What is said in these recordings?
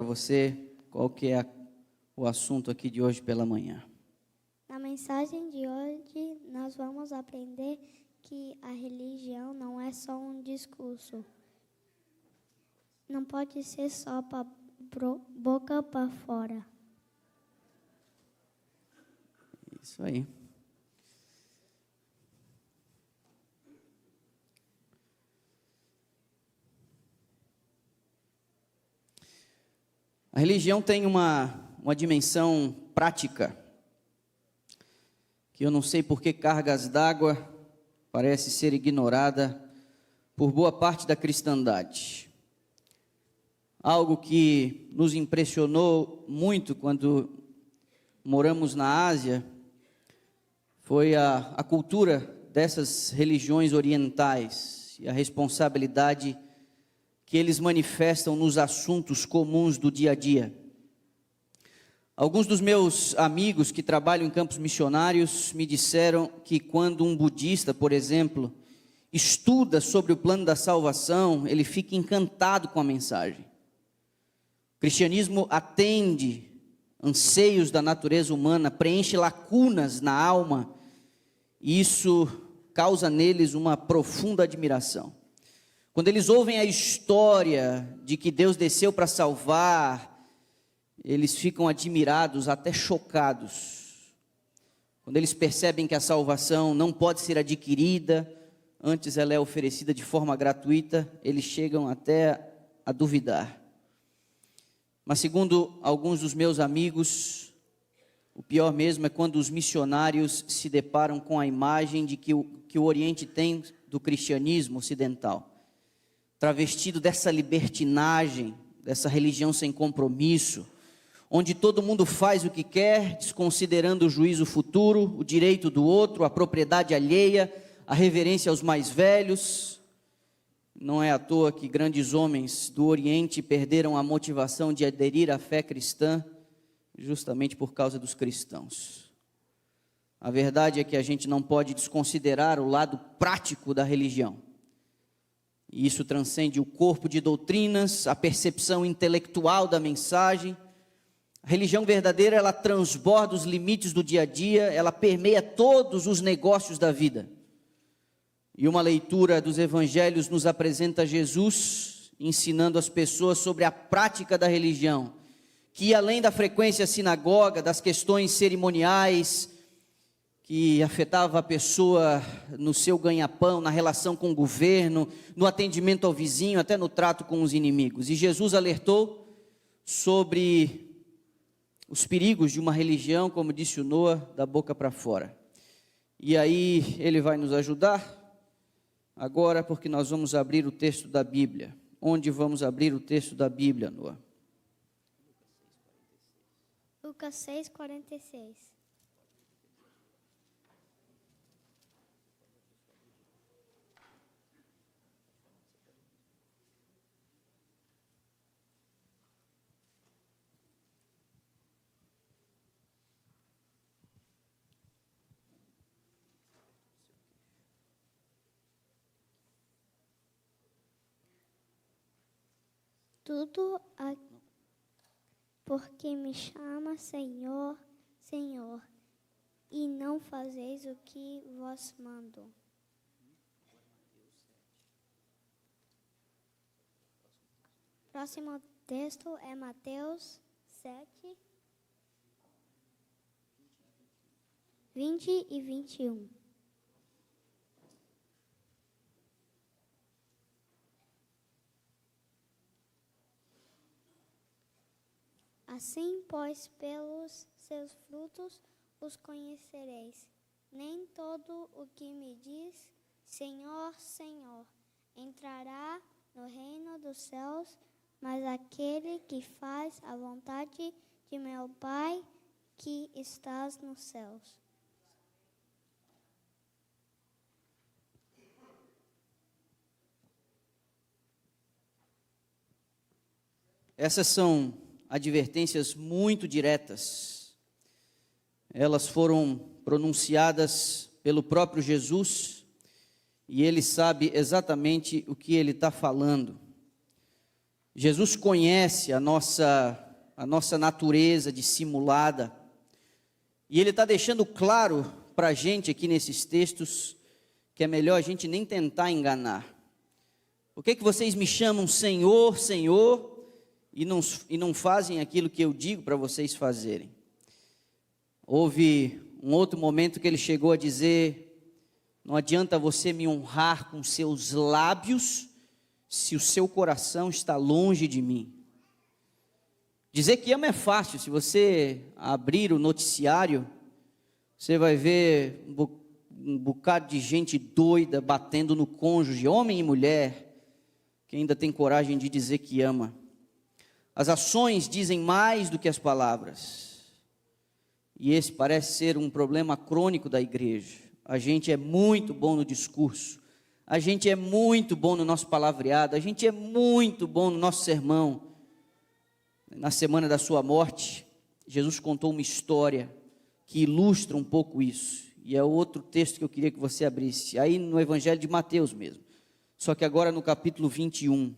você qual que é o assunto aqui de hoje pela manhã. Na mensagem de hoje, nós vamos aprender que a religião não é só um discurso. Não pode ser só boca para fora. Isso aí. A religião tem uma dimensão prática, que eu não sei por que cargas d'água parece ser ignorada por boa parte da cristandade. Algo que nos impressionou muito quando moramos na Ásia foi a cultura dessas religiões orientais e a responsabilidade que eles manifestam nos assuntos comuns do dia a dia. Alguns dos meus amigos que trabalham em campos missionários me disseram que quando um budista, por exemplo, estuda sobre o plano da salvação, ele fica encantado com a mensagem. O cristianismo atende anseios da natureza humana, preenche lacunas na alma, e isso causa neles uma profunda admiração. Quando eles ouvem a história de que Deus desceu para salvar, eles ficam admirados, até chocados. Quando eles percebem que a salvação não pode ser adquirida, antes ela é oferecida de forma gratuita, eles chegam até a duvidar. Mas segundo alguns dos meus amigos, o pior mesmo é quando os missionários se deparam com a imagem de que o Oriente tem do cristianismo ocidental. Travestido dessa libertinagem, dessa religião sem compromisso, onde todo mundo faz o que quer, desconsiderando o juízo futuro, o direito do outro, a propriedade alheia, a reverência aos mais velhos. Não é à toa que grandes homens do Oriente perderam a motivação de aderir à fé cristã, justamente por causa dos cristãos. A verdade é que a gente não pode desconsiderar o lado prático da religião. E isso transcende o corpo de doutrinas, a percepção intelectual da mensagem. A religião verdadeira, ela transborda os limites do dia a dia, ela permeia todos os negócios da vida. E uma leitura dos evangelhos nos apresenta Jesus ensinando as pessoas sobre a prática da religião, que além da frequência à sinagoga, das questões cerimoniais, que afetava a pessoa no seu ganha-pão, na relação com o governo, no atendimento ao vizinho, até no trato com os inimigos. E Jesus alertou sobre os perigos de uma religião, como disse o Noah, da boca para fora. E aí ele vai nos ajudar agora, porque nós vamos abrir o texto da Bíblia. Onde vamos abrir o texto da Bíblia, Noah? Lucas 6:46. Tudo porque me chama Senhor, Senhor, e não fazeis o que vos mando. Próximo texto é Mateus 7, 20 e 21. Assim, pois, pelos seus frutos os conhecereis. Nem todo o que me diz, Senhor, Senhor, entrará no reino dos céus, mas aquele que faz a vontade de meu Pai que estás nos céus. Essas são advertências muito diretas. Elas foram pronunciadas pelo próprio Jesus e ele sabe exatamente o que ele está falando. Jesus conhece a nossa natureza dissimulada, e Ele está deixando claro para a gente aqui nesses textos, que é melhor a gente nem tentar enganar. Por que vocês me chamam Senhor, Senhor, e não fazem aquilo que eu digo para vocês fazerem? Houve um outro momento que Ele chegou a dizer: não adianta você me honrar com seus lábios, se o seu coração está longe de mim. Dizer que ama é fácil. Se você abrir o noticiário, você vai ver um bocado de gente doida batendo no cônjuge, homem e mulher, que ainda tem coragem de dizer que ama. As ações dizem mais do que as palavras, e esse parece ser um problema crônico da igreja. A gente é muito bom no discurso, a gente é muito bom no nosso palavreado, a gente é muito bom no nosso sermão. Na semana da sua morte, Jesus contou uma história que ilustra um pouco isso, e é outro texto que eu queria que você abrisse, aí no Evangelho de Mateus mesmo, só que agora no capítulo 21,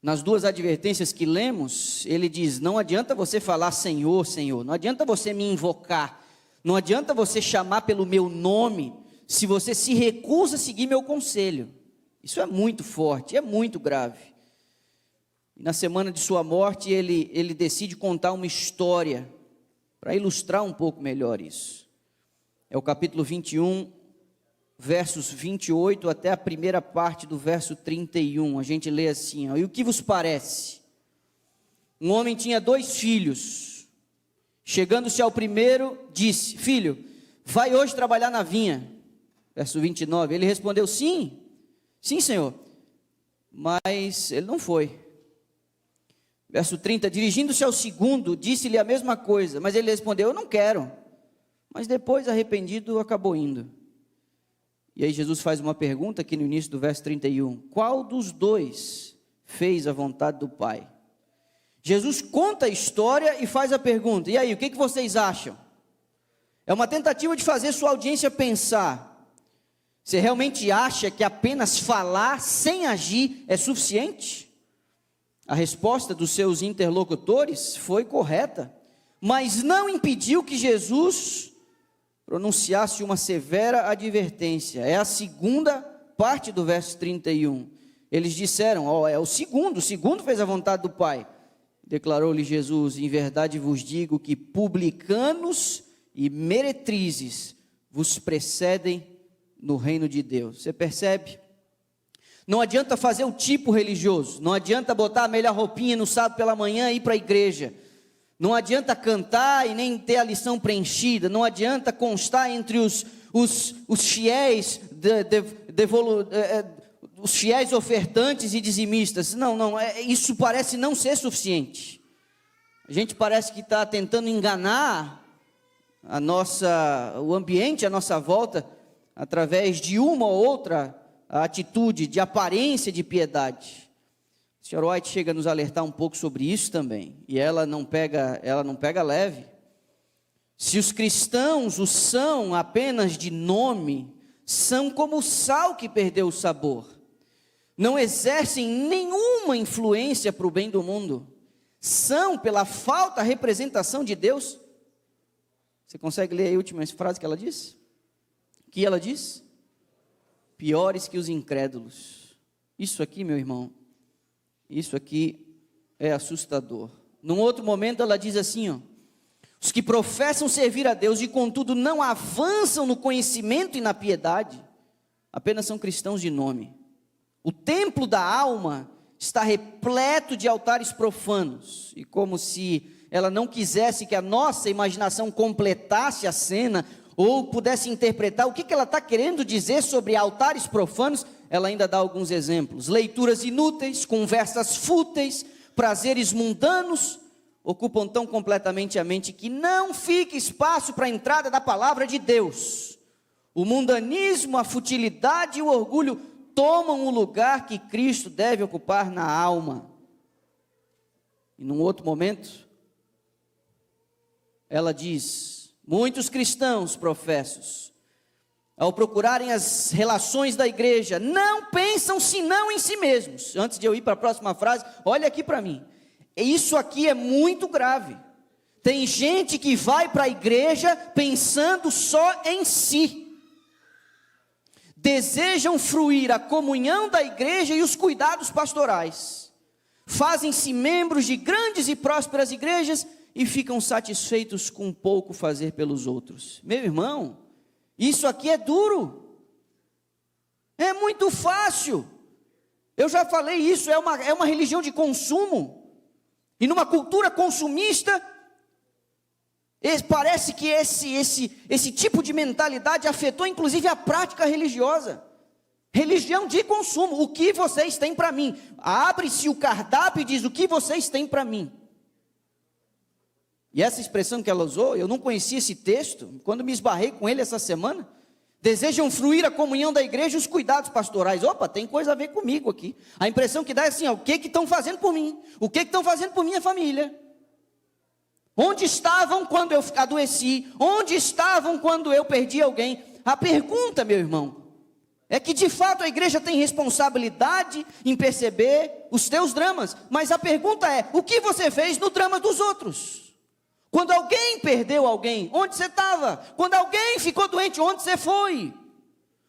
nas duas advertências que lemos, ele diz: não adianta você falar Senhor, Senhor, não adianta você me invocar, não adianta você chamar pelo meu nome, se você se recusa a seguir meu conselho. Isso é muito forte, é muito grave. E na semana de sua morte, ele decide contar uma história, para ilustrar um pouco melhor isso. É o capítulo 21, versos 28 até a primeira parte do verso 31, a gente lê assim, ó: e o que vos parece? Um homem tinha 2 filhos, chegando-se ao primeiro, disse: filho, vai hoje trabalhar na vinha. Verso 29, ele respondeu: sim, senhor, mas ele não foi. Verso 30, dirigindo-se ao segundo, disse-lhe a mesma coisa, mas ele respondeu: eu não quero. Mas depois, arrependido, acabou indo. E aí Jesus faz uma pergunta aqui no início do verso 31, qual dos 2 fez a vontade do Pai? Jesus conta a história e faz a pergunta, e aí, o que vocês acham? É uma tentativa de fazer sua audiência pensar. Você realmente acha que apenas falar sem agir é suficiente? A resposta dos seus interlocutores foi correta, mas não impediu que Jesus pronunciasse uma severa advertência. É a segunda parte do verso 31. Eles disseram: é o segundo fez a vontade do Pai. Declarou-lhe Jesus: em verdade vos digo que publicanos e meretrizes vos precedem no reino de Deus. Você percebe? Não adianta fazer o tipo religioso, não adianta botar a melhor roupinha no sábado pela manhã e ir para a igreja, não adianta cantar e nem ter a lição preenchida, não adianta constar entre os fiéis, os fiéis ofertantes e dizimistas. Não, isso parece não ser suficiente. A gente parece que está tentando enganar o ambiente à nossa volta, através de uma ou outra atitude de aparência de piedade. A senhora White chega a nos alertar um pouco sobre isso também, e ela não pega leve. Se os cristãos o são apenas de nome, são como o sal que perdeu o sabor, não exercem nenhuma influência para o bem do mundo, são pela falta de representação de Deus. Você consegue ler a última frase que ela disse? Que ela diz? Piores que os incrédulos. Isso aqui, meu irmão, isso aqui é assustador. Num outro momento ela diz assim, ó: os que professam servir a Deus e contudo não avançam no conhecimento e na piedade, apenas são cristãos de nome. O templo da alma está repleto de altares profanos, e como se ela não quisesse que a nossa imaginação completasse a cena, ou pudesse interpretar o que ela está querendo dizer sobre altares profanos, ela ainda dá alguns exemplos: leituras inúteis, conversas fúteis, prazeres mundanos, ocupam tão completamente a mente que não fica espaço para a entrada da palavra de Deus. O mundanismo, a futilidade e o orgulho tomam o lugar que Cristo deve ocupar na alma. E num outro momento, ela diz: muitos cristãos professos ao procurarem as relações da igreja, não pensam senão em si mesmos. Antes de eu ir para a próxima frase, olha aqui para mim. Isso aqui é muito grave. Tem gente que vai para a igreja pensando só em si. Desejam fruir a comunhão da igreja e os cuidados pastorais. Fazem-se membros de grandes e prósperas igrejas e ficam satisfeitos com pouco fazer pelos outros. Meu irmão, isso aqui é duro. É muito fácil. Eu já falei isso, é uma religião de consumo. E numa cultura consumista, parece que esse tipo de mentalidade afetou inclusive a prática religiosa. Religião de consumo. O que vocês têm para mim? Abre-se o cardápio e diz: o que vocês têm para mim? E essa expressão que ela usou, eu não conhecia esse texto, quando me esbarrei com ele essa semana. Desejam fruir a comunhão da igreja e os cuidados pastorais. Opa, tem coisa a ver comigo aqui. A impressão que dá é assim: ó, o que estão fazendo por mim? O que estão fazendo por minha família? Onde estavam quando eu adoeci? Onde estavam quando eu perdi alguém? A pergunta, meu irmão, é que de fato a igreja tem responsabilidade em perceber os teus dramas. Mas a pergunta é: o que você fez no drama dos outros? Quando alguém perdeu alguém, onde você estava? Quando alguém ficou doente, onde você foi?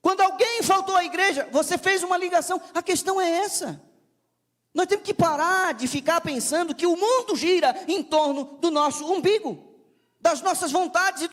Quando alguém faltou à igreja, você fez uma ligação. A questão é essa. Nós temos que parar de ficar pensando que o mundo gira em torno do nosso umbigo, das nossas vontades e